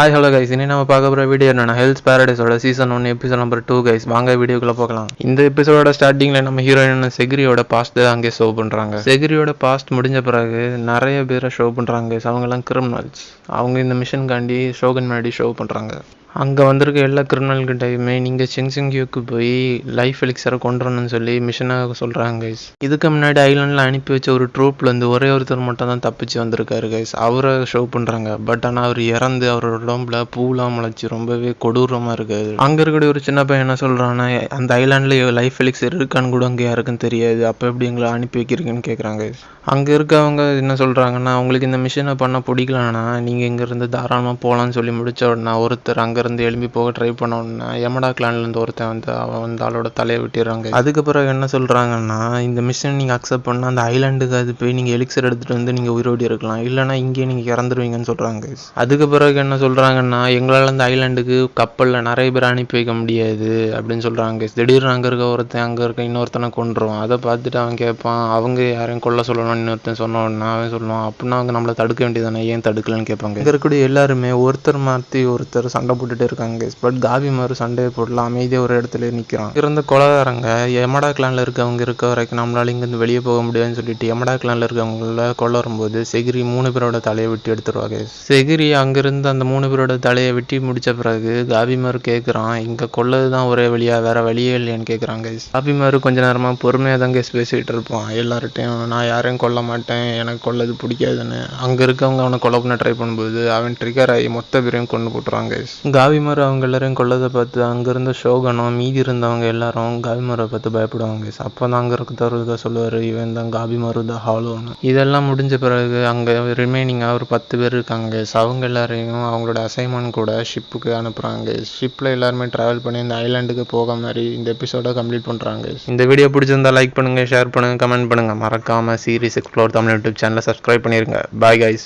Hi hello guys, இனி நம்ம பார்க்க போகிற வீடியோ என்னன்னா ஹெல்த் பேரடைஸோட சீசன் 1 எபிசோட் நம்பர் 2 கைஸ். வாங்க வீடியோக்குள்ள போகலாம். இந்த எபிசோட ஸ்டார்டிங்ல நம்ம ஹீரோயின் செகிரியோட பாஸ்ட் அங்கே ஷோ பண்றாங்க. செகிரியோட பாஸ்ட் முடிஞ்ச பிறகு நிறைய பேரை ஷோ பண்றாங்க. அவங்க எல்லாம் கிரிமினல்ஸ். அவங்க இந்த மிஷனுக்காண்டி ஷோகன் முன்னாடி ஷோ பண்றாங்க. அங்கே வந்திருக்க எல்லா கிரிமினல்கிட்டையுமே நீங்கள் செங்சிங்கியோக்கு போய் லைஃப் எலிக்ஸரை கொண்டுறணும்னு சொல்லி மிஷனாக சொல்கிறாங்க கைஸ். இதுக்கு முன்னாடி ஐலாண்டில் அனுப்பி வச்ச ஒரு ட்ரூப்லேருந்து ஒரே ஒருத்தர் மட்டும் தான் தப்பிச்சு வந்திருக்காரு கைஸ். அவரை ஷோ பண்ணுறாங்க. பட் ஆனால் அவர் இறந்து அவரோட உடம்புல பூலாம் முளைச்சி ரொம்பவே கொடூரமாக இருக்காது. அங்கே இருக்கக்கூடிய ஒரு சின்ன பையன் என்ன சொல்கிறான்னா, அந்த ஐலாண்டில் லைஃப் எலிக்ஸர் இருக்கான்னு கூட அங்கே யாருக்கும் தெரியாது, அப்போ எப்படி எங்களை அனுப்பி வைக்கிறீங்கன்னு கேட்குறாங்க. அங்கே இருக்கவங்க என்ன சொல்கிறாங்கன்னா, உங்களுக்கு இந்த மிஷனை பண்ண பிடிக்கலன்னா நீங்கள் இங்கேருந்து தாராளமாக போகலான்னு சொல்லி முடிச்ச உடனே ஒருத்தர் அங்கேருந்து எழும்பி போக ட்ரை பண்ண உடனே யமடா கிளான்லேருந்து ஒருத்தன் வந்து அவன் வந்து ஆளோட தலையை விட்டுறாங்க. அதுக்கு பிறகு என்ன சொல்கிறாங்கன்னா, இந்த மிஷன் நீங்கள் அக்செப்ட் பண்ணால் அந்த ஐலாண்டுக்கு அது போய் நீங்கள் எலிக்சர் எடுத்துகிட்டு வந்து நீங்கள் உயிரோடி இருக்கலாம், இல்லைனா இங்கே நீங்கள் இறந்துருவீங்கன்னு சொல்கிறாங்க. அதுக்கு பிறகு என்ன சொல்கிறாங்கன்னா, எங்களால் அந்த ஐலாண்டுக்கு கப்பலில் நிறைய பேர் அனுப்பி வைக்க முடியாது அப்படின்னு சொல்கிறாங்க. திடீர்னு அங்கே இருக்க ஒருத்தன் அங்கே இருக்க இன்னொருத்தனை கொண்டுருவான். அதை பார்த்துட்டு அவன் கேட்பான், அவங்க யாரையும் கொல்ல சொல்லணும் இன்னொருத்தன் சொன்ன உடனே அவன் சொல்லுவான், அப்படின்னா அவங்க நம்மளை தடுக்க வேண்டியதானே, ஏன் தடுக்கலன்னு கேட்பாங்க. இங்கே இருக்கக்கூடிய எல்லாருமே ஒருத்தர் மாற்றி ஒருத்தர் சண்டை போட்டுட்டு இருக்காங்க. பட் காபி மாறு சண்டையை போடலாம் அமைதியாக ஒரு இடத்துல நிற்கிறான். இருந்த கொலகாரங்க யமடா கிளான்ல இருக்கவங்க இருக்க வரைக்கும் நம்மளால இங்கேருந்து வெளியே போக முடியாதுன்னு சொல்லிட்டு யமடா கிளான்ல இருக்கவங்கள கொல்ல வரும்போது செகிரி 3 பேரோட தலையை வெட்டி எடுத்துருவாங்க. செகிரி அங்கிருந்து அந்த 3 பேரோட தலையை வெட்டி முடிச்ச பிறகு காபி மாறு கேட்குறான், இங்கே கொல்லதுதான் ஒரே வழியா, வேற வழியே இல்லையான்னு கேட்குறாங்க. காபி மாறு கொஞ்ச நேரமாக பொறுமையாக தாங்க பேசிகிட்டு இருப்பான். எல்லார்ட்டையும் நான் யாரையும் கொல்ல மாட்டேன், எனக்கு கொல்லது பிடிக்காதுன்னு. அங்கே இருக்கவங்க அவனை கொல்ல பண்ண ட்ரை பண்ணும்போது அவன் ட்ரிகர் ஆகி மொத்த பேரையும் கொண்டு போட்டுருவாங்க. காபிமார் அவங்க எல்லாரையும் கொல்லதை பார்த்து அங்கேருந்து ஷோகனும் மீதி இருந்தவங்க எல்லாரும் காபிமாரை பார்த்து பயப்படுவாங்க. அப்போ தான் அங்கே இருக்கிறத சொல்லுவார், இவன் தான் காபிமாரு தான் ஹாலோன்னு. இதெல்லாம் முடிஞ்ச பிறகு அங்கே ரிமைனிங்காக ஒரு 10 பேர் இருக்காங்க. அவங்க எல்லாரையும் அவங்களோட அசைன்மெண்ட் கூட ஷிப்புக்கு அனுப்புகிறாங்க. ஷிப்பில் எல்லாருமே ட்ராவல் பண்ணி இந்த ஐலாண்டுக்கு போக மாதிரி இந்த எபிசோட கம்ப்ளீட் பண்ணுறாங்க. இந்த வீடியோ பிடிச்சிருந்தா லைக் பண்ணுங்கள், ஷேர் பண்ணுங்கள், கமெண்ட் பண்ணுங்கள். மறக்காமல் சீரிஸ் எக்ஸ்ப்ளோர் தமிழ் யூடியூப் சேனலை சப்ஸ்கிரைப் பண்ணிடுங்க. Bye guys.